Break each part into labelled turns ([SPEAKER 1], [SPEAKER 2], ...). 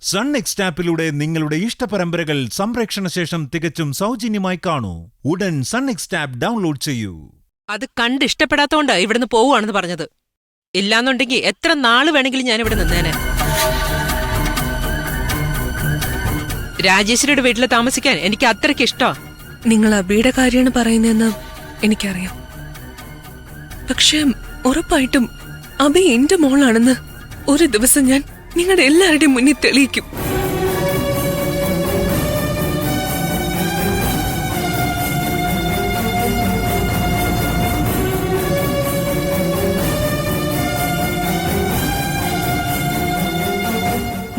[SPEAKER 1] Sun next ആപ്പിലൂടെ നിങ്ങളുടെ ഇഷ്ടപരമ്പരകൾ സംപ്രേക്ഷണ ശേഷം തികച്ചും സൗജന്യമായി കാണൂ. ഉടൻ സൺ നെക്സ്റ്റ് ആപ്പ് ഡൗൺലോഡ് ചെയ്യൂ.
[SPEAKER 2] അത് കണ്ട് ഇഷ്ടപ്പെടാത്തോണ്ടാ ഇവിടുന്ന് പോവുകയാണെന്ന് പറഞ്ഞത്. ഇല്ലാന്നുണ്ടെങ്കിൽ എത്ര നാള് വേണമെങ്കിലും ഞാൻ ഇവിടെ നിന്നേനെ. രാജേശ്വരിയുടെ വീട്ടിൽ താമസിക്കാൻ എനിക്ക് അത്രയ്ക്ക് ഇഷ്ടമാ.
[SPEAKER 3] നിങ്ങൾ അബിയുടെ കാര്യമാണ് പറയുന്നതെന്ന് എനിക്കറിയാം. പക്ഷെ ഉറപ്പായിട്ടും അബി എന്റെ മോളാണെന്ന് ഒരു ദിവസം ഞാൻ നിങ്ങളുടെ എല്ലാവരുടെയും മുന്നിൽ തെളിയിക്കും.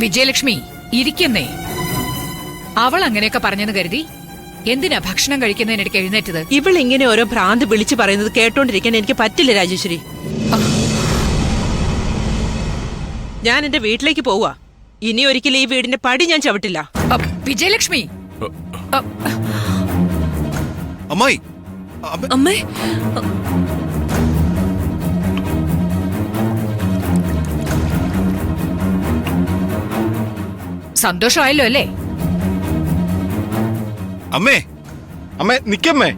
[SPEAKER 4] വിജയലക്ഷ്മി ഇരിക്കുന്നേ. അവൾ അങ്ങനെയൊക്കെ പറഞ്ഞെന്ന് കരുതി എന്തിനാ ഭക്ഷണം കഴിക്കുന്നതിനിടയ്ക്ക് എഴുന്നേറ്റത്?
[SPEAKER 2] ഇവളിങ്ങനെ ഓരോ ഭ്രാന്ത് വിളിച്ചു പറയുന്നത് കേട്ടോണ്ടിരിക്കാൻ എനിക്ക് പറ്റില്ല രാജേശ്വരി. ഞാൻ എന്റെ വീട്ടിലേക്ക് പോവാ. ഇനി ഒരിക്കലും ഈ വീടിന്റെ പടി ഞാൻ ചവിട്ടില്ല.
[SPEAKER 4] വിജയലക്ഷ്മി,
[SPEAKER 5] അമ്മായി,
[SPEAKER 3] അമ്മേ,
[SPEAKER 4] സന്തോഷമായല്ലോ അല്ലേ?
[SPEAKER 5] അമ്മേ, അമ്മേ നിക്കമ്മേ.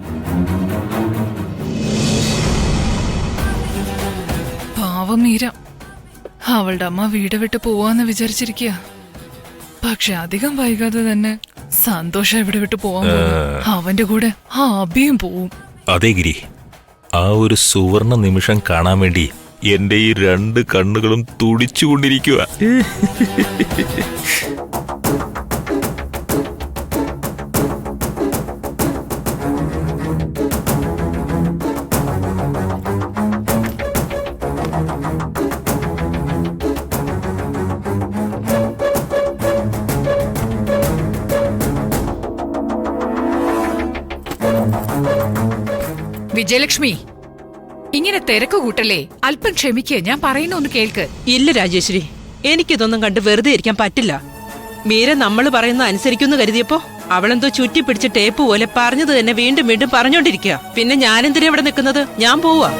[SPEAKER 6] പാവം മീര, അവളുടെ അമ്മ വീട് വിട്ട് പോവാന്ന് വിചാരിച്ചിരിക്കുക. പക്ഷെ അധികം വൈകാതെ തന്നെ സന്തോഷം ഇവിടെ വിട്ട് പോവാൻ പോകും. അവന്റെ കൂടെ ആ അബിയും പോവും.
[SPEAKER 7] അതെ ഗിരി, ആ ഒരു സുവർണ നിമിഷം കാണാൻ വേണ്ടി എന്റെ ഈ രണ്ട് കണ്ണുകളും തുടിച്ചുകൊണ്ടിരിക്കുക.
[SPEAKER 4] വിജയലക്ഷ്മി, ഇങ്ങനെ തിരക്ക് കൂട്ടല്ലേ, അല്പം ക്ഷമിക്ക്. ഞാൻ പറയുന്ന ഒന്ന് കേൾക്ക്.
[SPEAKER 2] ഇല്ല രാജേശ്വരി, എനിക്കിതൊന്നും കണ്ട് വെറുതെ ഇരിക്കാൻ പറ്റില്ല. മീര നമ്മൾ പറയുന്നത് അനുസരിക്കുന്നു കരുതിയപ്പോ അവളെന്തോ ചുറ്റി പിടിച്ച ടേപ്പ് പോലെ പറഞ്ഞത് തന്നെ വീണ്ടും വീണ്ടും പറഞ്ഞോണ്ടിരിക്കുക. പിന്നെ ഞാനെന്തിനാ ഇവിടെ നിൽക്കുന്നത്? ഞാൻ പോവാ.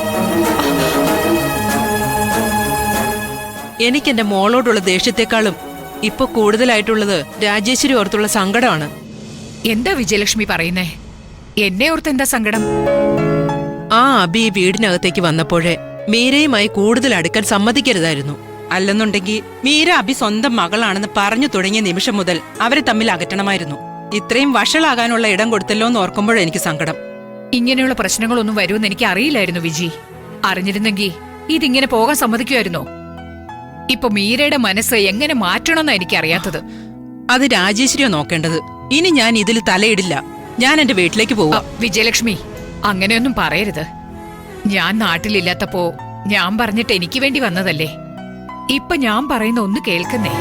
[SPEAKER 2] എനിക്കെന്റെ മോളോടുള്ള ദേഷ്യത്തെക്കാളും ഇപ്പൊ കൂടുതലായിട്ടുള്ളത് രാജേശ്വരി ഓർത്തുള്ള സങ്കടമാണ്.
[SPEAKER 4] എന്താ വിജയലക്ഷ്മി പറയുന്നേ? എന്നെ ഓർത്ത് എന്താ സങ്കടം?
[SPEAKER 2] ആ അബി വീടിനകത്തേക്ക് വന്നപ്പോഴേ മീരയുമായി കൂടുതൽ അടുക്കാൻ സമ്മതിക്കരുതായിരുന്നു. അല്ലെന്നുണ്ടെങ്കിൽ മീര അബി സ്വന്തം മകളാണെന്ന് പറഞ്ഞു തുടങ്ങിയ നിമിഷം മുതൽ അവരെ തമ്മിൽ അകറ്റണമായിരുന്നു. ഇത്രയും വഷളാകാനുള്ള ഇടം കൊടുത്തല്ലോ എന്ന് ഓർക്കുമ്പോഴെനിക്ക് സങ്കടം.
[SPEAKER 4] ഇങ്ങനെയുള്ള പ്രശ്നങ്ങളൊന്നും വരുമെന്ന് എനിക്ക് അറിയില്ലായിരുന്നു വിജി. അറിഞ്ഞിരുന്നെങ്കിൽ ഇതിങ്ങനെ പോകാൻ സമ്മതിക്കുമായിരുന്നോ? ഇപ്പൊ മീരയുടെ മനസ്സ് എങ്ങനെ മാറ്റണമെന്നാ എനിക്കറിയാത്തത്.
[SPEAKER 2] അത് രാജേശ്വരിയോ നോക്കേണ്ടത്. ഇനി ഞാൻ ഇതിൽ തലയിടില്ല. ഞാൻ എന്റെ വീട്ടിലേക്ക് പോവാ.
[SPEAKER 4] വിജയലക്ഷ്മി, അങ്ങനെയൊന്നും പറയരുത്. ഞാൻ നാട്ടിലില്ലാത്തപ്പോ ഞാൻ പറഞ്ഞിട്ട് എനിക്ക് വേണ്ടി വന്നതല്ലേ. ഇപ്പൊ ഞാൻ പറയുന്ന ഒന്ന് കേൾക്കുന്നേ.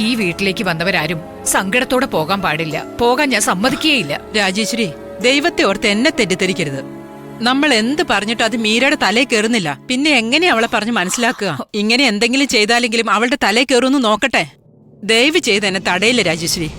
[SPEAKER 4] ഈ വീട്ടിലേക്ക് വന്നവരാരും സങ്കടത്തോടെ പോകാൻ പാടില്ല. പോകാൻ ഞാൻ സമ്മതിക്കുകയില്ല.
[SPEAKER 2] രാജേശ്വരി, ദൈവത്തെ ഓർത്ത് എന്നെ തെറ്റിദ്ധരിക്കരുത്. നമ്മൾ എന്ത് പറഞ്ഞിട്ട് അത് മീരയുടെ തലേ കയറുന്നില്ല. പിന്നെ എങ്ങനെ അവളെ പറഞ്ഞ് മനസ്സിലാക്കുക? ഇങ്ങനെ എന്തെങ്കിലും ചെയ്താലെങ്കിലും അവളുടെ തലേ കയറുമെന്ന് നോക്കട്ടെ. ദയവ് ചെയ്ത് എന്നെ തടയില്ല രാജേശ്വരി.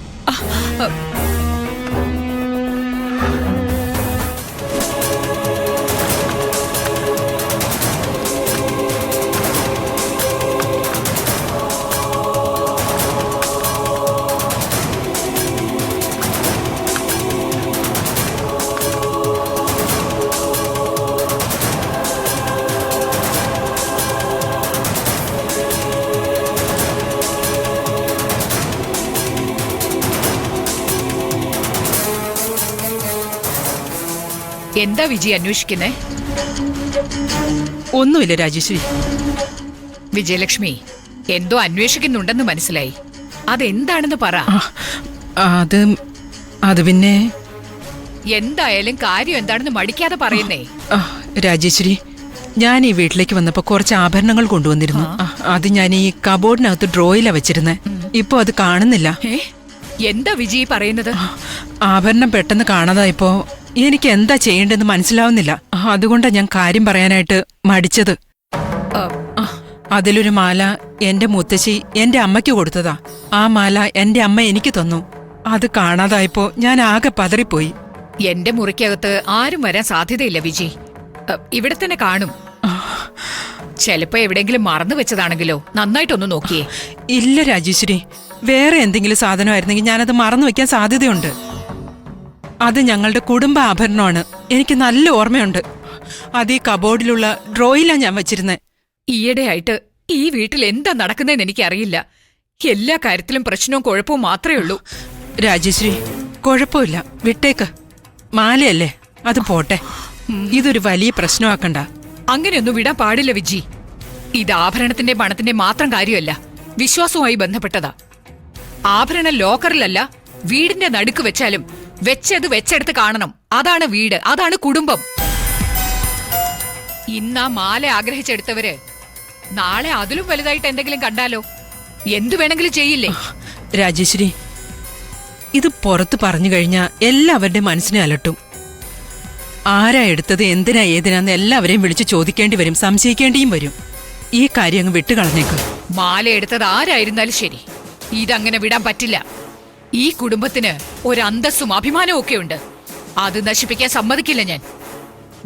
[SPEAKER 4] എന്താ വിജയ് അന്വേഷിക്കുന്നേ?
[SPEAKER 2] ഒന്നുമില്ല രാജേശ്വരി.
[SPEAKER 4] വിജയലക്ഷ്മി, എന്തോ അന്വേഷിക്കുന്നുണ്ടെന്ന് മനസ്സിലായി. അതെന്താണെന്ന് പറ.
[SPEAKER 2] അത് പിന്നെ
[SPEAKER 4] എന്തായാലും കാര്യം എന്താണെന്ന് മടിക്കാതെ പറയുന്നേ.
[SPEAKER 2] രാജേശ്വരി, ഞാൻ ഈ വീട്ടിലേക്ക് വന്നപ്പോ കുറച്ച് ആഭരണങ്ങൾ കൊണ്ടുവന്നിരുന്നു. അത് ഞാൻ ഈ കബോർഡിനകത്ത് ഡ്രോയിലാ വെച്ചിരുന്നേ. ഇപ്പൊ അത് കാണുന്നില്ല.
[SPEAKER 4] എന്താ വിജയ് പറയുന്നത്?
[SPEAKER 2] ആഭരണം പെട്ടെന്ന് കാണാതായപ്പോ എനിക്ക് എന്താ ചെയ്യേണ്ടെന്ന് മനസ്സിലാവുന്നില്ല. അതുകൊണ്ടാ ഞാൻ കാര്യം പറയാനായിട്ട് മടിച്ചത്. അതിലൊരു മാല എന്റെ മുത്തശ്ശി എന്റെ അമ്മയ്ക്ക് കൊടുത്തതാ. ആ മാല എന്റെ അമ്മ എനിക്ക് തന്നു. അത് കാണാതായപ്പോ ഞാൻ ആകെ പതറിപ്പോയി.
[SPEAKER 4] എന്റെ മുറിക്കകത്ത് ആരും വരാൻ സാധ്യതയില്ല വിജയ്. ഇവിടെ തന്നെ കാണും. ചിലപ്പോ എവിടെങ്കിലും മറന്നു വെച്ചതാണെങ്കിലോ? നന്നായിട്ടൊന്ന് നോക്കിയേ.
[SPEAKER 2] ഇല്ല രാജേശ്വരി, വേറെ എന്തെങ്കിലും സാധനമായിരുന്നെങ്കിൽ ഞാനത് മറന്നു വെക്കാൻ സാധ്യതയുണ്ട്. അത് ഞങ്ങളുടെ കുടുംബ ആഭരണമാണ്. എനിക്ക് നല്ല ഓർമ്മയുണ്ട്. അത് ഈ കബോർഡിലുള്ള ഡ്രോയിലാണ് ഞാൻ വെച്ചിരുന്നത്.
[SPEAKER 4] ഈയിടെയായിട്ട് ഈ വീട്ടിൽ എന്താ നടക്കുന്നതെന്ന് എനിക്കറിയില്ല. എല്ലാ കാര്യത്തിലും പ്രശ്നവും കുഴപ്പവും മാത്രമേ ഉള്ളൂ.
[SPEAKER 2] രാജശ്രീ, കുഴപ്പമില്ല, വിട്ടേക്ക്. മാലയല്ലേ, അത് പോട്ടെ. ഇതൊരു വലിയ പ്രശ്നമാക്കണ്ട.
[SPEAKER 4] അങ്ങനെയൊന്നും വിടാൻ പാടില്ല വിജി. ഇത് ആഭരണത്തിന്റെ പണത്തിന്റെ മാത്രം കാര്യമല്ല, വിശ്വാസവുമായി ബന്ധപ്പെട്ടതാ. ആഭരണം ലോക്കറിലല്ല, വീടിന്റെ നടുക്ക് വെച്ചാലും വെച്ചത് വെച്ചെടുത്ത് കാണണം. അതാണ് വീട്, അതാണ് കുടുംബം. ഇന്നാ മാല ആഗ്രഹിച്ചെടുത്തവര് നാളെ അതിലും വലുതായിട്ട് എന്തെങ്കിലും കണ്ടാലോ? എന്തു വേണമെങ്കിലും ചെയ്യില്ലേ?
[SPEAKER 2] രാജശ്രീ, ഇത് പുറത്ത് പറഞ്ഞു കഴിഞ്ഞാൽ എല്ലാവരുടെയും മനസ്സിനെ അലട്ടും. ആരാ എടുത്തത്, എന്തിനാ ഏതിനാന്ന് എല്ലാവരെയും വിളിച്ച് ചോദിക്കേണ്ടി വരും, സംശയിക്കേണ്ടിയും വരും. ഈ കാര്യം അങ്ങ് വിട്ടുകളഞ്ഞേക്കും.
[SPEAKER 4] മാല എടുത്തത് ആരായിരുന്നാലും ശരി, ഇതങ്ങനെ വിടാൻ പറ്റില്ല. ഈ കുടുംബത്തിന് ഒരു അന്തസ്സും അഭിമാനവും ഒക്കെ ഉണ്ട്. അത് നശിപ്പിക്കാൻ സമ്മതിക്കില്ല ഞാൻ.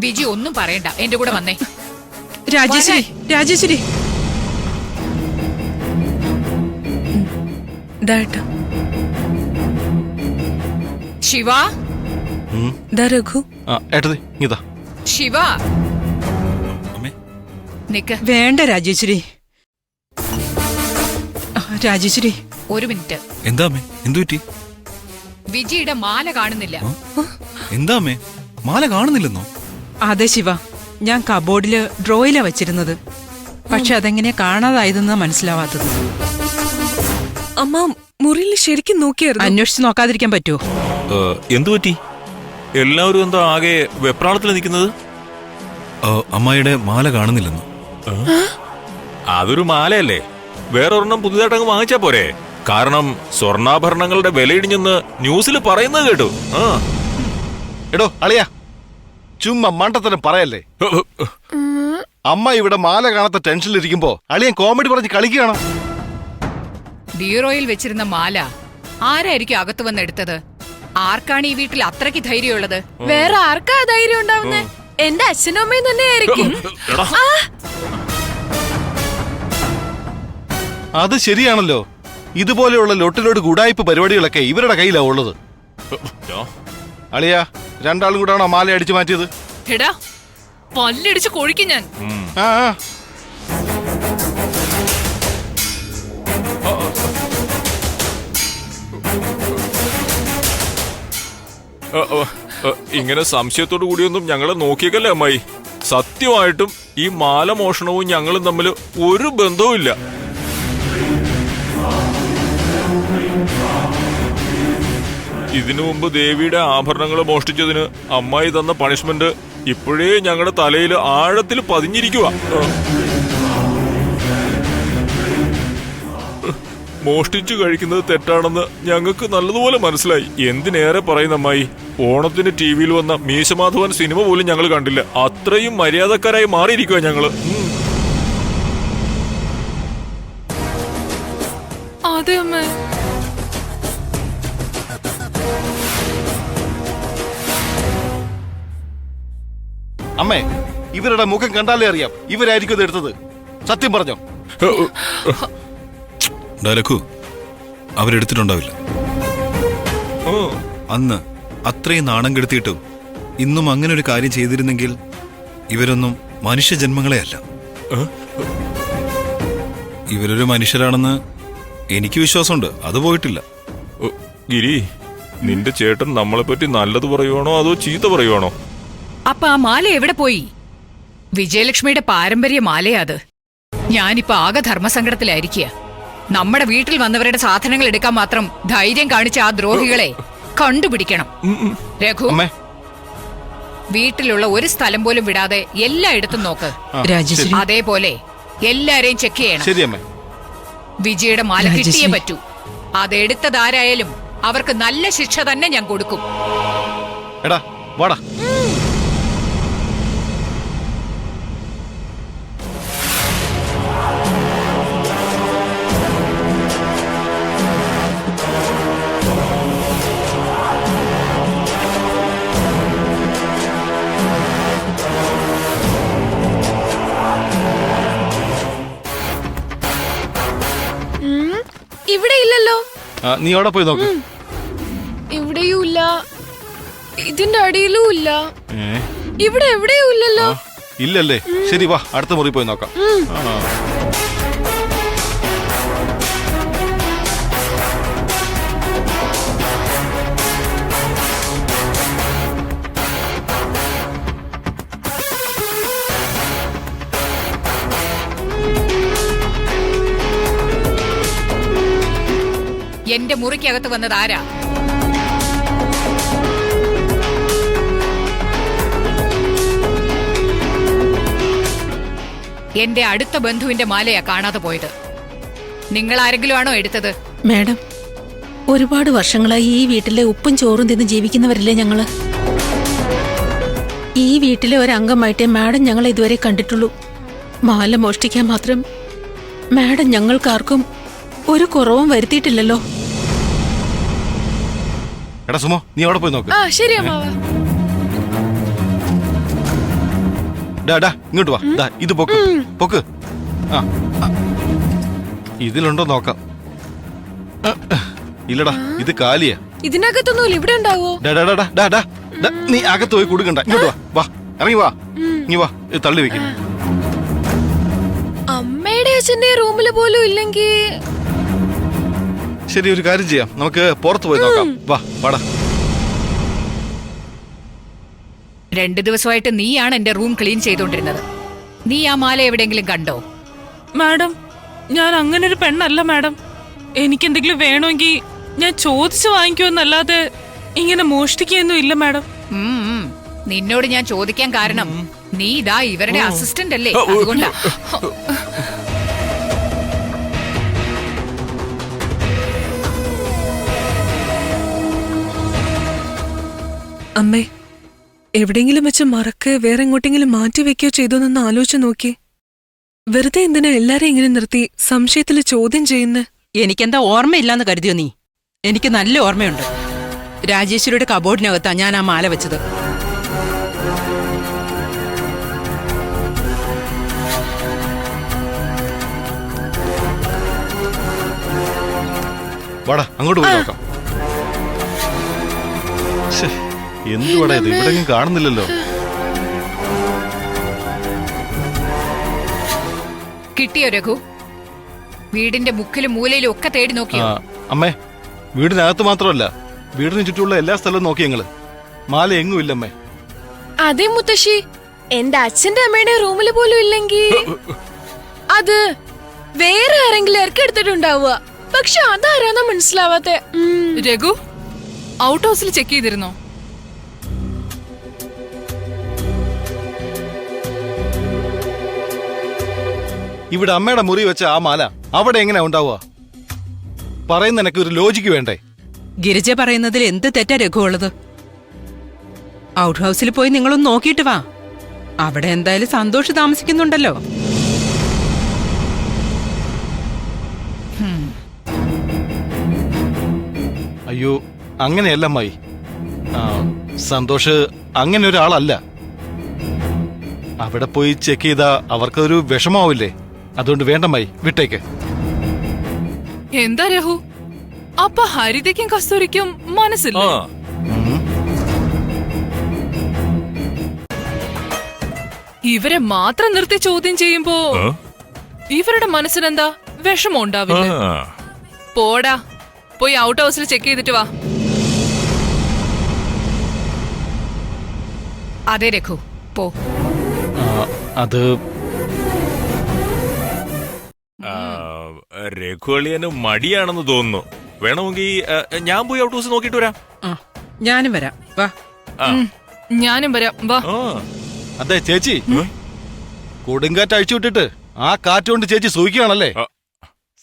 [SPEAKER 4] വിജി ഒന്നും പറയണ്ട, എന്റെ കൂടെ വന്നേ.
[SPEAKER 2] രാജശ്രീ, രാജശ്രീ,
[SPEAKER 3] ദാ
[SPEAKER 4] ശിവ,
[SPEAKER 3] രഘു.
[SPEAKER 5] ഏട്ടതി ഇതാ.
[SPEAKER 4] ശിവ,
[SPEAKER 5] അമ്മേ
[SPEAKER 4] നിക്ക്.
[SPEAKER 2] വേണ്ട രാജശ്രീ. രാജശ്രീ,
[SPEAKER 4] ഒരു മിനിറ്റ്.
[SPEAKER 5] എന്താ അമ്മേ, എന്തു പറ്റി?
[SPEAKER 4] വിജിയുടെ മാല കാണുന്നില്ല.
[SPEAKER 5] എന്താ അമ്മേ, മാല കാണുന്നില്ലെന്നോ?
[SPEAKER 2] അതെ ശിവ, ഞാൻ കബോർഡില് ഡ്രോയിലാ വെച്ചിരുന്നത്. പക്ഷെ അതെങ്ങനെയാ കാണാതായതെന്നാ മനസ്സിലാവാത്തത്.
[SPEAKER 3] അമ്മ മുറിയിൽ ശരിക്കും നോക്കിയായിരുന്നു.
[SPEAKER 2] അന്വേഷിച്ച് നോക്കാതിരിക്കാൻ പറ്റുമോ?
[SPEAKER 7] എന്തു പറ്റി? എല്ലാവരും എന്താ ആകെ വെപ്രാളത്തിൽ നിൽക്കുന്നത്?
[SPEAKER 5] അമ്മായിയുടെ മാല കാണുന്നില്ലെന്നോ?
[SPEAKER 7] അതൊരു മാലയല്ലേ, വേറൊരെണ്ണം പുതുതായിട്ട് അങ്ങ് വാങ്ങിച്ചാ പോരെ? കാരണം സ്വർണ്ണാഭരണങ്ങളുടെ വില ഇടിഞ്ഞെന്ന് ന്യൂസിൽ പറയുന്നത് കേട്ടു.
[SPEAKER 5] എടോ അളിയാ, ചുമ്മാ മണ്ടത്തരം പറയല്ലേ. അമ്മ ഇവിടെ മാല കാണാത്ത ടെൻഷനിലിരിക്കുമ്പോ അളിയൻ കോമഡി പറഞ്ഞ് കളിക്കുകയാണ്.
[SPEAKER 4] ബീറോയിൽ വെച്ചിരുന്ന മാല ആരായിരിക്കും അകത്ത് വന്നെടുത്തത്? ആർക്കാണ് ഈ വീട്ടിൽ അത്രയ്ക്ക് ധൈര്യമുള്ളത്?
[SPEAKER 3] വേറെ ആർക്കാ ധൈര്യം ഉണ്ടാവുന്നേ? എന്റെ അച്ഛനും അമ്മയും തന്നെ ആയിരിക്കും.
[SPEAKER 5] അത് ശരിയാണല്ലോ. ഇതുപോലെയുള്ള ലൊട്ടിലോട് ഗുഡായിപ്പ് പരിപാടികളൊക്കെ ഇവരുടെ കയ്യിലാ ഉള്ളത്. അളിയാ, രണ്ടാളും കൂടാണോ മാല അടിച്ചു മാറ്റിയത്?
[SPEAKER 6] എടാ, പല്ലടിച്ച് കൊഴിക്കും ഞാൻ.
[SPEAKER 5] ആ
[SPEAKER 7] ഇങ്ങനെ സംശയത്തോടു കൂടിയൊന്നും ഞങ്ങളെ നോക്കിയേക്കല്ലേ അമ്മായി. സത്യമായിട്ടും ഈ മാല മോഷണവും ഞങ്ങളും തമ്മിൽ ഒരു ബന്ധവുമില്ല. ഇതിനു മുമ്പ് ദേവിയുടെ ആഭരണങ്ങൾ മോഷ്ടിച്ചതിന് അമ്മായി തന്ന പണിഷ്മെന്റ് ഇപ്പോഴേ ഞങ്ങളുടെ തലയിൽ ആഴത്തിൽ പതിഞ്ഞിരിക്കുക. മോഷ്ടിച്ചു കഴിക്കുന്നത് തെറ്റാണെന്ന് ഞങ്ങൾക്ക് നല്ലതുപോലെ മനസ്സിലായി. എന്തിനേറെ പറയുന്ന അമ്മായി, ഓണത്തിന് ടിവിയിൽ വന്ന മീശമാധവൻ സിനിമ പോലും ഞങ്ങൾ കണ്ടില്ല. അത്രയും മര്യാദക്കാരായി മാറിയിരിക്കുക ഞങ്ങള്.
[SPEAKER 6] അതെ അമ്മ.
[SPEAKER 5] അമ്മേ, ഇവരുടെ മുഖം കണ്ടാലേ അറിയാം ഇവരായിരിക്കും ഇത് എടുത്തത്. സത്യം പറഞ്ഞോ?
[SPEAKER 8] ഡയലക്കു, അവരെടുത്തിട്ടുണ്ടാവില്ല. അന്ന് അത്രയും നാണം കെടുത്തിയിട്ടും ഇന്നും അങ്ങനെ ഒരു കാര്യം ചെയ്തിരുന്നെങ്കിൽ ഇവരൊന്നും മനുഷ്യജന്മങ്ങളെ അല്ല. ഇവരൊരു മനുഷ്യരാണെന്ന് എനിക്ക് വിശ്വാസമുണ്ട്. അത് പോയിട്ടില്ല.
[SPEAKER 7] ഗിരി, നിന്റെ ചേട്ടൻ നമ്മളെ പറ്റി നല്ലത് പറയുവാണോ അതോ ചീത്ത പറയുവാണോ?
[SPEAKER 4] അപ്പൊ ആ മാല എവിടെ പോയി? വിജയലക്ഷ്മിയുടെ പാരമ്പര്യ മാലയാ അത്. ഞാനിപ്പോ ആകെ ധർമ്മസങ്കടത്തിലായിരിക്കുക. നമ്മുടെ വീട്ടിൽ വന്നവരുടെ സാധനങ്ങൾ എടുക്കാൻ മാത്രം ധൈര്യം കാണിച്ച ആ ദ്രോഹികളെ കണ്ടുപിടിക്കണം. രഘു, വീട്ടിലുള്ള ഒരു സ്ഥലം പോലും വിടാതെ എല്ലായിടത്തും നോക്ക്. അതേപോലെ എല്ലാരെയും ചെക്ക് ചെയ്യണം. വിജയുടെ മാല കിട്ടിയേ പറ്റൂ. അതെടുത്തതാരായാലും അവർക്ക് നല്ല ശിക്ഷ തന്നെ ഞാൻ കൊടുക്കും.
[SPEAKER 5] എടാ വാടാ.
[SPEAKER 3] ഇവിടെ ഇല്ലല്ലോ.
[SPEAKER 5] നീ അവിടെ പോയി നോക്ക്.
[SPEAKER 3] ഇവിടെയും ഇല്ല, ഇതിന്റെ അടിയിലും ഇല്ല,
[SPEAKER 5] ഏ?
[SPEAKER 3] ഇവിടെ എവിടെയും ഇല്ലല്ലോ.
[SPEAKER 5] ഇല്ലല്ലേ? ശരി, വാ അടുത്ത മുറി പോയി നോക്കാം. ആ.
[SPEAKER 4] എന്റെ മുറിക്കകത്ത് വന്നത് ആരാ? എന്റെ അടുത്ത ബന്ധുവിന്റെ മാലയാ കാണാതെ പോയത്. നിങ്ങൾ ആരെങ്കിലും ആണോ എടുത്തത്?
[SPEAKER 9] മാഡം, ഒരുപാട് വർഷങ്ങളായി ഈ വീട്ടിലെ ഉപ്പും ചോറും തിന്ന് ജീവിക്കുന്നവരില്ലേ ഞങ്ങള്. ഈ വീട്ടിലെ ഒരംഗമായിട്ടേ മാഡം ഞങ്ങളെ ഇതുവരെ കണ്ടിട്ടുള്ളൂ. മാല മോഷ്ടിക്കാൻ മാത്രം മാഡം ഞങ്ങൾക്കാർക്കും ഒരു കുറവും വരുത്തിയിട്ടില്ലല്ലോ.
[SPEAKER 5] എടാ സുമോ, നീ അവിടെ പോയി നോക്ക്.
[SPEAKER 3] ആ ശരി അമ്മാവാ.
[SPEAKER 5] ഡാ ഇങ്ങോട്ട് വാ. ദാ ഇത് പൊക്ക് പൊക്ക്. ആ ഇതിലുണ്ടോ നോക്കാം. ഇല്ലടാ, ഇത് കാലിയാ.
[SPEAKER 3] ഇതിനകത്തൊന്നുമില്ല, ഇവിടെ ഉണ്ടാവോ?
[SPEAKER 5] ഡാ നീ അകത്ത് പോയി കൊടുക്കണ്ട. ഇങ്ങോട്ട് വാ, ഇറങ്ങി വാ. നീ വാ, ഇത് തള്ളി വെക്ക.
[SPEAKER 3] അമ്മയുടെ അച്ഛന്റെ റൂമില് പോലും ഇല്ലെങ്കിൽ
[SPEAKER 5] ശരി, ഒരു കാര്യം ചെയ്യാം, നമുക്ക് പുറത്ത് പോയി നോക്കാം. വാ വാടാ.
[SPEAKER 4] 2 ദിവസമായിട്ട് നീയാണ് എന്റെ റൂം ക്ലീൻ ചെയ്തോണ്ടിരുന്നത്. നീ ആ മാല എവിടെയെങ്കിലും കണ്ടോ?
[SPEAKER 6] മാഡം, ഞാൻ അങ്ങനെ ഒരു പെണ്ണല്ല മാഡം. എനിക്കെന്തെങ്കിലും വേണമെങ്കിൽ ഞാൻ ചോദിച്ചു വാങ്ങിക്കുമെന്നല്ലാതെ ഇങ്ങനെ മോഷ്ടിക്കുകയൊന്നും ഇല്ല മാഡം.
[SPEAKER 4] നിന്നോട് ഞാൻ ചോദിക്കാൻ കാരണം നീ ഇതാ ഇവരുടെ അസിസ്റ്റന്റ് അല്ലേ, അതുകൊണ്ടാ.
[SPEAKER 3] അമ്മേ, എവിടെയെങ്കിലും വെച്ച് മറക്ക് വേറെ എങ്ങോട്ടെങ്കിലും മാറ്റി വെക്കുകയോ ചെയ്തോന്നൊന്ന് ആലോചിച്ച് നോക്കി. വെറുതെ എന്തിനാ എല്ലാരെയും ഇങ്ങനെ നിർത്തി സംശയത്തിൽ ചോദ്യം ചെയ്യുന്നേ?
[SPEAKER 2] എനിക്കെന്താ ഓർമ്മയില്ലാന്ന് കരുതിയോ നീ? എനിക്ക് നല്ല ഓർമ്മയുണ്ട്. രാജേശ്വരിയുടെ കബോർഡിനകത്താ ഞാൻ ആ മാല വെച്ചത്.
[SPEAKER 5] വാടാ, അങ്ങോട്ട് പോയി നോക്കാം. എന്തുവാടാ ഇത്, ഇവിടെ കാണുന്നില്ലല്ലോ.
[SPEAKER 4] കിട്ടിയോ രഘു? വീടിന്റെ മുക്കിലും മൂലയിലും ഒക്കെ തേടി നോക്കിയോ?
[SPEAKER 5] അമ്മേ, വീടിനകത്ത് മാത്രമല്ല വീടിന് ചുറ്റുമുള്ള എല്ലാ സ്ഥലവും നോക്കി ഞങ്ങള്. മാല എങ്ങും ഇല്ലമ്മേ.
[SPEAKER 3] അതെ മുത്തശ്ശി, എന്റെ അച്ഛന്റെ അമ്മയുടെ റൂമില് പോലും ഇല്ലെങ്കിൽ അത് വേറെ ആരെങ്കിലും ഇറക്കെടുത്തിട്ടുണ്ടാവുക. പക്ഷെ അതാരാന്നാ മനസ്സിലാവാത്ത.
[SPEAKER 6] രഘു, ഔട്ട് ഹൗസിൽ ചെക്ക് ചെയ്തിരുന്നോ?
[SPEAKER 5] ഇവിടെ അമ്മയുടെ മുറി വെച്ച ആ മാല അവിടെ എങ്ങനെ ഉണ്ടാവുക? പറയുന്ന എനിക്ക് ഒരു ലോജിക്ക് വേണ്ടേ?
[SPEAKER 2] ഗിരിജ പറയുന്നതിൽ എന്ത് തെറ്റാ രഘു ഉള്ളത്? ഔട്ട് ഹൗസിൽ പോയി നിങ്ങളൊന്ന് നോക്കിയിട്ട് വാ. അവിടെ എന്തായാലും സന്തോഷ് താമസിക്കുന്നുണ്ടല്ലോ.
[SPEAKER 5] അയ്യോ, അങ്ങനെയല്ല അമ്മായി. സന്തോഷ് അങ്ങനെ ഒരാളല്ല. അവിടെ പോയി ചെക്ക് ചെയ്താ അവർക്കൊരു വിഷമാവില്ലേ? അതുകൊണ്ട് വേണ്ടമ്മായി, വിട്ടേക്ക്.
[SPEAKER 6] എന്താ രഘു, അപ്പൊ ഹരിതയ്ക്കും കസ്തൂരിക്കും മനസ്സില്ല? ഇവരെ മാത്രം നിർത്തി ചോദ്യം ചെയ്യുമ്പോ ഇവരുടെ മനസ്സിനെന്താ വിഷമം ഉണ്ടാവില്ല? പോടാ, പോയി ഔട്ട് ഹൗസിൽ ചെക്ക് ചെയ്തിട്ട് വാ.
[SPEAKER 4] അതെ രഘു, പോ.
[SPEAKER 5] അത്
[SPEAKER 7] രഘുവളിയന് മടിയാണെന്ന് തോന്നുന്നു. വേണമെങ്കിൽ ഞാൻ പോയി ഔട്ട് ഹൗസ് നോക്കിട്ട് വരാം.
[SPEAKER 2] ഞാനും വരാം, വാ.
[SPEAKER 6] ഞാനും വരാം, വാ.
[SPEAKER 5] അതെ ചേച്ചി, കൊടുങ്കാറ്റ് അഴിച്ചു വിട്ടിട്ട് ആ കാറ്റുകൊണ്ട് ചേച്ചി സൂഹിക്കുകയാണല്ലേ.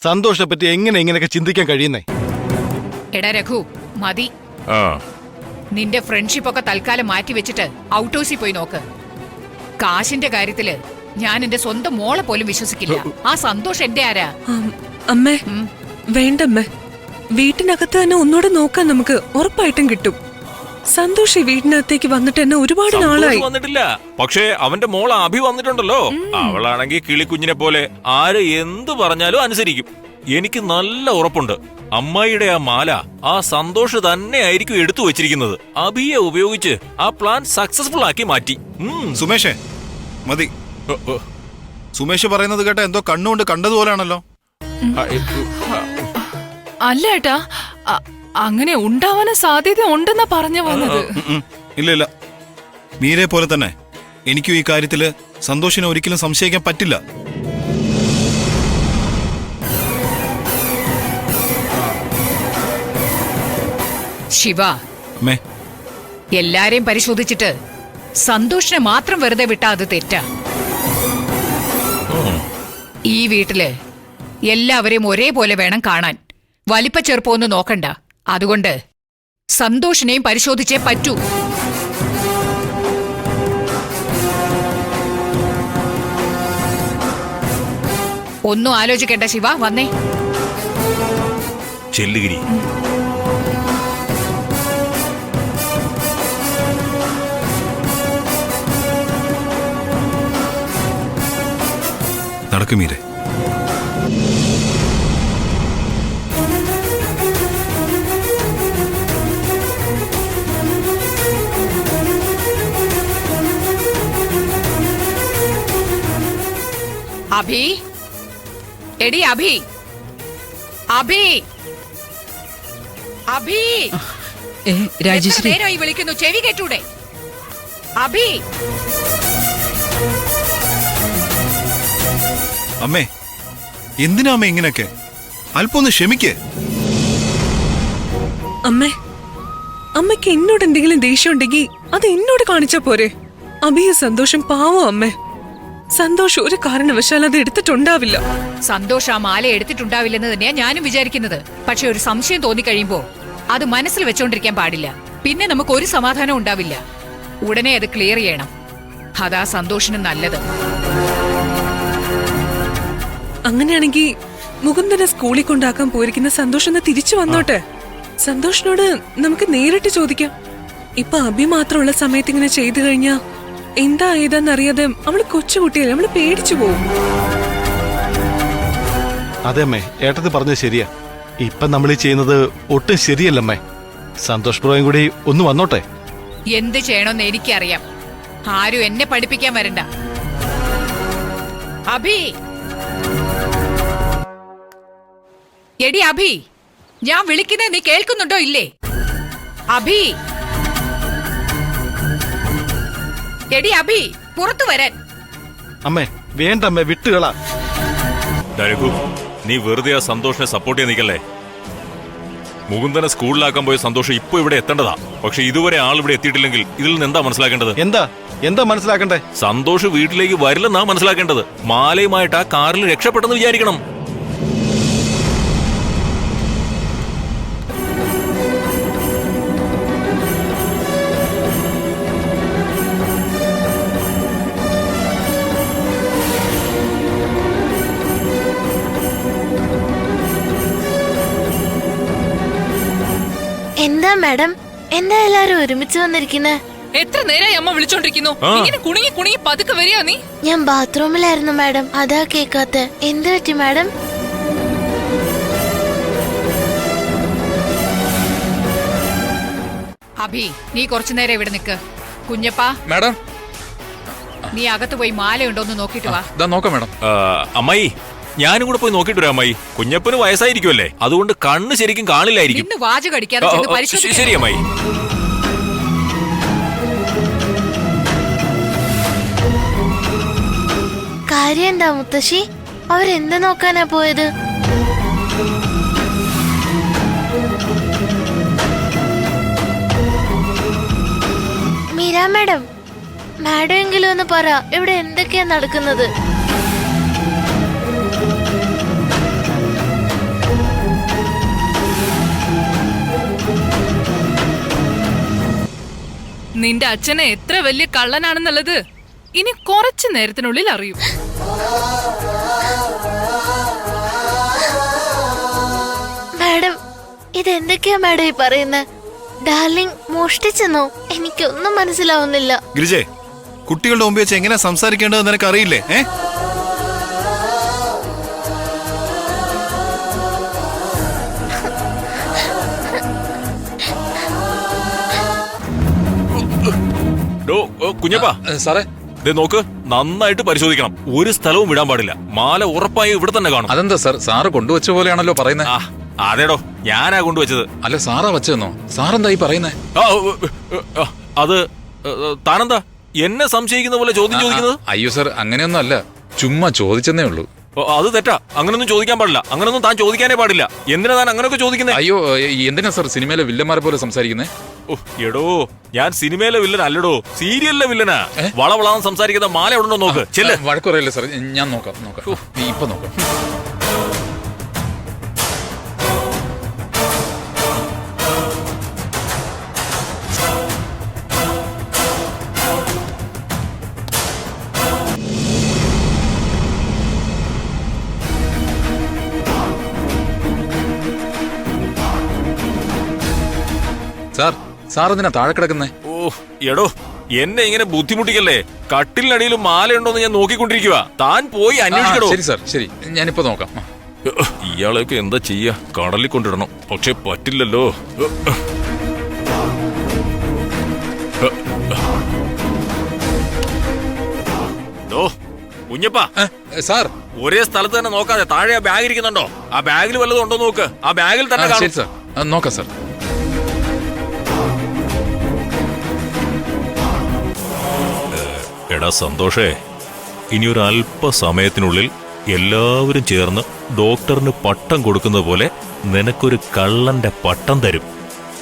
[SPEAKER 5] സന്തോഷത്തെ പറ്റി എങ്ങനെ ഇങ്ങനെയൊക്കെ ചിന്തിക്കാൻ കഴിയുന്നേ?
[SPEAKER 4] എടാ രഘു, മതി. നിന്റെ ഫ്രണ്ട്ഷിപ്പ് ഒക്കെ തൽക്കാലം മാറ്റി വെച്ചിട്ട് ഔട്ട് ഹൗസിൽ പോയി നോക്ക്. കാശിന്റെ കാര്യത്തില് ഞാൻ എന്റെ സ്വന്തം മോളെ പോലും വിശ്വസിക്കില്ല. ആ സന്തോഷം എന്റെ ആരാ?
[SPEAKER 3] അമ്മേ, വേണ്ടമ്മേ. വീട്ടിനകത്ത് തന്നെ ഒന്നുകൂടെ നോക്കാൻ നമുക്ക് ഉറപ്പായിട്ടും കിട്ടും. സന്തോഷ് ഈ വീടിനകത്തേക്ക് വന്നിട്ട് തന്നെ ഒരുപാട് നാളായി.
[SPEAKER 7] വന്നിട്ടില്ല, പക്ഷേ അവന്റെ മോൾ അഭി വന്നിട്ടുണ്ടല്ലോ. അവളാണെങ്കിൽ കിളിക്കുഞ്ഞിനെ പോലെ ആര് എന്ത് പറഞ്ഞാലും അനുസരിക്കും. എനിക്ക് നല്ല ഉറപ്പുണ്ട് അമ്മായിയുടെ ആ മാല ആ സന്തോഷ് തന്നെ ആയിരിക്കും എടുത്തു വെച്ചിരിക്കുന്നത്. അഭിയെ ഉപയോഗിച്ച് ആ പ്ലാൻ സക്സസ്ഫുൾ ആക്കി മാറ്റി.
[SPEAKER 8] സുമേഷേ മതി. സുമേഷ് പറയുന്നത് കേട്ട എന്തോ കണ്ണുകൊണ്ട് കണ്ടതുപോലാണല്ലോ.
[SPEAKER 6] അല്ല ഏട്ടാ, അങ്ങനെ ഉണ്ടാവാനും സാധ്യത ഉണ്ടെന്നാ പറഞ്ഞു വന്നത്.
[SPEAKER 8] ഇല്ല ഇല്ല, മീരെ പോലെ തന്നെ എനിക്കും ഈ കാര്യത്തില് സന്തോഷിനെ ഒരിക്കലും സംശയിക്കാൻ പറ്റില്ല.
[SPEAKER 4] ശിവ,
[SPEAKER 8] അമ്മേ,
[SPEAKER 4] എല്ലാരെയും പരിശോധിച്ചിട്ട് സന്തോഷിനെ മാത്രം വെറുതെ വിട്ടാ അത് തെറ്റാ. ഈ വീട്ടില് എല്ലാവരെയും ഒരേപോലെ വേണം കാണാൻ. വലിപ്പ ചെറുപ്പമൊന്നും നോക്കണ്ട. അതുകൊണ്ട് സന്തോഷിനെയും പരിശോധിച്ചേ പറ്റൂ. ഒന്നും ആലോചിക്കണ്ട ശിവ, വന്നേ.
[SPEAKER 7] ചെല്ലുകിരി.
[SPEAKER 8] നടക്കും മീരെ.
[SPEAKER 4] അഭി, എടി അഭി, അഭി, അഭി.
[SPEAKER 2] രാജശ്രീ,
[SPEAKER 4] നേരമായി വിളിക്കുന്നു, ചെവി കേട്ടൂടെ? അഭി.
[SPEAKER 8] അമ്മേ, എന്തിനാ അമ്മ ഇങ്ങനെയൊക്കെ? അല്പം ഒന്ന് ക്ഷമിക്കേ.
[SPEAKER 3] അമ്മേ, അമ്മയ്ക്ക് എന്നോട് എന്തെങ്കിലും ദേഷ്യം ഉണ്ടെങ്കിൽ അത് എന്നോട് കാണിച്ചാ പോരെ. അഭിയ സന്തോഷം പാവം അമ്മേ. സന്തോഷം ഒരു കാരണവശാൽ അത് എടുത്തിട്ടുണ്ടാവില്ല.
[SPEAKER 4] സന്തോഷ് ആ മാല എടുത്തിട്ടുണ്ടാവില്ലെന്ന് തന്നെയാ ഞാനും വിചാരിക്കുന്നത്. പക്ഷെ ഒരു സംശയം തോന്നിക്കഴിയുമ്പോ അത് മനസ്സിൽ വെച്ചോണ്ടിരിക്കാൻ പാടില്ല. പിന്നെ നമുക്ക് ഒരു സമാധാനം ഉണ്ടാവില്ല. ഉടനെ അത് ക്ലിയർ ചെയ്യണം. അതാ സന്തോഷിന് നല്ലത്.
[SPEAKER 3] അങ്ങനെയാണെങ്കിൽ മുകുന്ദനെ സ്കൂളിൽ കൊണ്ടാക്കാൻ പോയിരിക്കുന്ന സന്തോഷം തിരിച്ചു വന്നോട്ടെ. സന്തോഷിനോട് നമുക്ക് നേരിട്ട് ചോദിക്കാം. ഇപ്പൊ അഭി മാത്രമുള്ള സമയത്ത് ഇങ്ങനെ ചെയ്തു കഴിഞ്ഞാ എന്താ ഏതാന്നറിയാതെ അവള് കൊച്ചുകുട്ടിയല്ലേ, അവള് പേടിച്ചു പോവും.
[SPEAKER 5] അതെ അമ്മേ, ഏട്ടത്തി പറഞ്ഞത് ശരിയാ. ഇപ്പൊ നമ്മൾ ഈ ചെയ്യുന്നത് ഒട്ടും ശരിയല്ലമ്മേ. സന്തോഷ് ബ്രോയും കൂടി ഒന്ന് വന്നോട്ടെ.
[SPEAKER 4] എന്ത് ചെയ്യണമെന്ന് എനിക്കറിയാം. ആരും എന്നെ പഠിപ്പിക്കാൻ വരണ്ട. അഭി, എടി അഭി, ഞാൻ വിളിക്കുന്നത് നീ കേൾക്കുന്നുണ്ടോ ഇല്ലേ? അഭി, എടി അഭി, പുറത്തു വരാൻ.
[SPEAKER 5] അമ്മേ വേണ്ടമ്മേ, വിട്ടുകളാ.
[SPEAKER 7] രഘു, നീ വെറുതെ ആ സന്തോഷിനെ സപ്പോർട്ട് ചെയ്യാൻ നിൽക്കല്ലേ. മുകുന്ദനെ സ്കൂളിലാക്കാൻ പോയ സന്തോഷം ഇപ്പൊ ഇവിടെ എത്തേണ്ടതാ. പക്ഷെ ഇതുവരെ ആൾ ഇവിടെ എത്തിയിട്ടില്ലെങ്കിൽ ഇതിൽ നിന്ന് എന്താ മനസ്സിലാക്കേണ്ടത്?
[SPEAKER 5] എന്താ മനസ്സിലാക്കണ്ടേ?
[SPEAKER 7] സന്തോഷ് വീട്ടിലേക്ക് വരില്ലെന്നാ മനസ്സിലാക്കേണ്ടത്. മാലയുമായിട്ട് ആ കാറിൽ രക്ഷപ്പെട്ടെന്ന് വിചാരിക്കണം.
[SPEAKER 10] എന്താ മാഡം, എന്താ എല്ലാരും ഒരുമിച്ച് വന്നിരിക്കുന്നേ?
[SPEAKER 6] എത്ര നേരമായി അമ്മ വിളിച്ചോണ്ടിരിക്കുന്നു. ഇങ്ങനെ കുണുങ്ങി കുണുങ്ങി പതുക്കെ വരിക നീ.
[SPEAKER 10] ഞാൻ ബാത്റൂമിലായിരുന്നു മാഡം, അതാ കേക്കാത്ത. എന്ത് പറ്റി മാഡം?
[SPEAKER 4] അഭി, നീ കുറച്ചു നേരം ഇവിടെ നിൽക്ക്. കുഞ്ഞപ്പാ,
[SPEAKER 11] മാഡം,
[SPEAKER 4] നീ അകത്ത് പോയി മാലയുണ്ടോന്ന് നോക്കിട്ട് വാ.
[SPEAKER 11] നോക്കാം മാഡം.
[SPEAKER 7] അമ്മായി, ഞാനും കൂടെ പോയി നോക്കിട്ട് വരാം. അമ്മായി, കുഞ്ഞപ്പന് വയസ്സായിരിക്കുമല്ലേ, അതുകൊണ്ട് കണ്ണ് ശരിക്കും കാണില്ലായിരിക്കും.
[SPEAKER 4] ഇന്ന് വാചകം അടിക്കാതെ ചെന്ന് പരിശോധിക്കണം.
[SPEAKER 7] ശരി അമ്മായി.
[SPEAKER 10] കാര്യം എന്താ മുത്തശ്ശി? അവരെന്ത് നോക്കാനാ പോയത്? മീര മാഡം, മാഡം എങ്കിലും ഒന്ന് പറ, ഇവിടെ എന്തൊക്കെയാ നടക്കുന്നത്?
[SPEAKER 6] നിന്റെ അച്ഛനെ എത്ര വലിയ കള്ളനാണെന്നുള്ളത് ഇനി കുറച്ചു നേരത്തിനുള്ളിൽ അറിയും.
[SPEAKER 10] മാഡം, ഇതെന്തൊക്കെയാ മാഡം ഈ പറയുന്നത്? ഡാർലിംഗ് മോഷ്ടിച്ചെന്നോ? എനിക്കൊന്നും മനസ്സിലാവുന്നില്ല.
[SPEAKER 8] ഗിരിജെ, കുട്ടികളുടെ മുമ്പ് വെച്ച് എങ്ങനെ സംസാരിക്കേണ്ടത് നിനക്ക് അറിയില്ലേ?
[SPEAKER 7] കുഞ്ഞപ്പാ
[SPEAKER 11] സാറേ
[SPEAKER 7] ദേ നോക്ക്, നന്നായിട്ട് പരിശോധിക്കണം. ഒരു സ്ഥലവും വിടാൻ പാടില്ല. മാല ഉറപ്പായും ഇവിടെ തന്നെ കാണും.
[SPEAKER 11] അതെന്താ സാർ, സാറ് കൊണ്ടുവച്ച പോലെയാണല്ലോ പറയുന്നത്.
[SPEAKER 7] ആ അതേടോ, ഞാനാ കൊണ്ടുവച്ചത്.
[SPEAKER 11] അല്ല സാറാ വച്ചെന്നോ? സാറെന്താ ഈ പറയുന്നേ?
[SPEAKER 7] അത് താനെന്താ എന്നെ സംശയിക്കുന്ന പോലെ ചോദ്യം ചോദിക്കുന്നത്?
[SPEAKER 11] അയ്യോ സാർ, അങ്ങനെയൊന്നും അല്ല, ചുമ്മാ ചോദിച്ചെന്നേ ഉള്ളൂ.
[SPEAKER 7] അത് തെറ്റാ. അങ്ങനൊന്നും ചോദിക്കാൻ പാടില്ല. അങ്ങനൊന്നും താൻ ചോദിക്കാനേ പാടില്ല. എന്തിനാ താൻ അങ്ങനെയൊക്കെ ചോദിക്കുന്നത്?
[SPEAKER 11] അയ്യോ, എന്തിനാ സാർ സിനിമയിലെ വില്ലന്മാരെ പോലെ സംസാരിക്കുന്നേ?
[SPEAKER 7] എടോ, ഞാൻ സിനിമയിലെ വില്ലൻ അല്ലടോ, സീരിയലിലെ വില്ലനാ. വളവളാന്ന് സംസാരിക്കുന്ന മാല ഉണ്ടോ നോക്ക്. ചെല്ല്.
[SPEAKER 11] വഴക്കുറയല്ലേ സാർ, ഞാൻ നോക്കാം. ഇപ്പൊ നോക്കാം. സാർ എന്തിനാ താഴെ കിടക്കുന്നേ?
[SPEAKER 7] എടോ, എന്നെ ഇങ്ങനെ ബുദ്ധിമുട്ടിക്കല്ലേ. കട്ടിലിനടിയിലും മാലയുണ്ടോന്ന് ഞാൻ നോക്കിക്കൊണ്ടിരിക്കുക. താൻ പോയി അന്വേഷിക്കണോ?
[SPEAKER 11] ശരി സാർ, ശരി, ഞാനിപ്പോ നോക്കാം.
[SPEAKER 7] ഇയാളെയൊക്കെ എന്താ ചെയ്യാ? കടലിൽ കൊണ്ടിടണം, പക്ഷെ പറ്റില്ലല്ലോ. കുഞ്ഞപ്പാ
[SPEAKER 11] സാർ,
[SPEAKER 7] ഒരേ സ്ഥലത്ത് തന്നെ നോക്കാതെ താഴെ ആ ബാഗ് ഇരിക്കുന്നുണ്ടോ? ആ ബാഗിൽ വല്ലതും ഉണ്ടോ നോക്ക്. ആ ബാഗിൽ തന്നെ കാണും.
[SPEAKER 11] ശരി സാർ, നോക്കാം സാർ.
[SPEAKER 7] എടാ സന്തോഷേ, ഇനിയൊരു അല്പസമയത്തിനുള്ളിൽ എല്ലാവരും ചേർന്ന് ഡോക്ടറിന് പട്ടം കൊടുക്കുന്ന പോലെ നിനക്കൊരു കള്ളന്റെ പട്ടം തരും.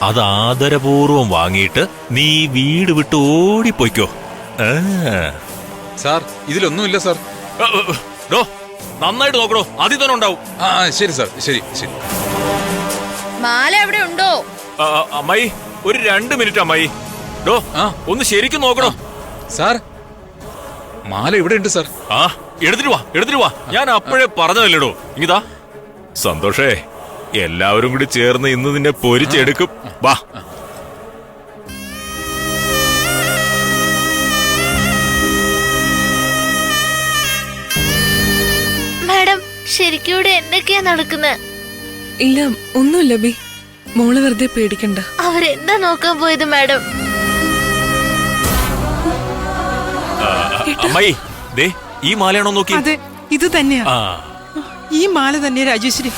[SPEAKER 7] അത് ആദരപൂർവം വാങ്ങിയിട്ട് നീ വീട് വിട്ട് ഓടിപ്പോയിക്കോ.
[SPEAKER 11] Sir, ഇതിലൊന്നുമില്ല sir.
[SPEAKER 7] നന്നായിട്ട് നോക്കണോ, ആദ്യം തന്നെ ഉണ്ടാവും.
[SPEAKER 11] ശരി സാർ, ശരി ശരി.
[SPEAKER 10] മാല എവിടെ ഉണ്ടോ?
[SPEAKER 7] അമ്മായി, ഒരു 2 മിനിറ്റ് അമ്മായി. ഒന്ന് ശരിക്കും നോക്കണോ.
[SPEAKER 11] സാർ, മാല ഇവിടെ ഉണ്ട് സാർ.
[SPEAKER 7] എടുത്തിട്ട് വാ. ഞാൻ അപ്പോഴേ പറഞ്ഞതല്ലേടോ. ഇതാ സന്തോഷേ, എല്ലാവരും കൂടി ചേർന്ന് ഇന്ന് നിന്നെ പൊരിച്ചെടുക്കും. വാ.
[SPEAKER 10] മാഡം, ശരിക്കും ഇവിടെ എന്തൊക്കെയാ നടക്കുന്നത്?
[SPEAKER 3] ഇല്ല, ഒന്നുമില്ല ബി. മോള് വെറുതെ പേടിക്കണ്ട.
[SPEAKER 10] അവരെന്താ നോക്കാൻ പോയത് മാഡം?
[SPEAKER 7] അമ്മായി, ദേ ഈ മാലയാണോ നോക്കി?
[SPEAKER 2] അതെ, ഇത് തന്നെയാ. ഈ മാല തന്നെ രാജേശ്വരി.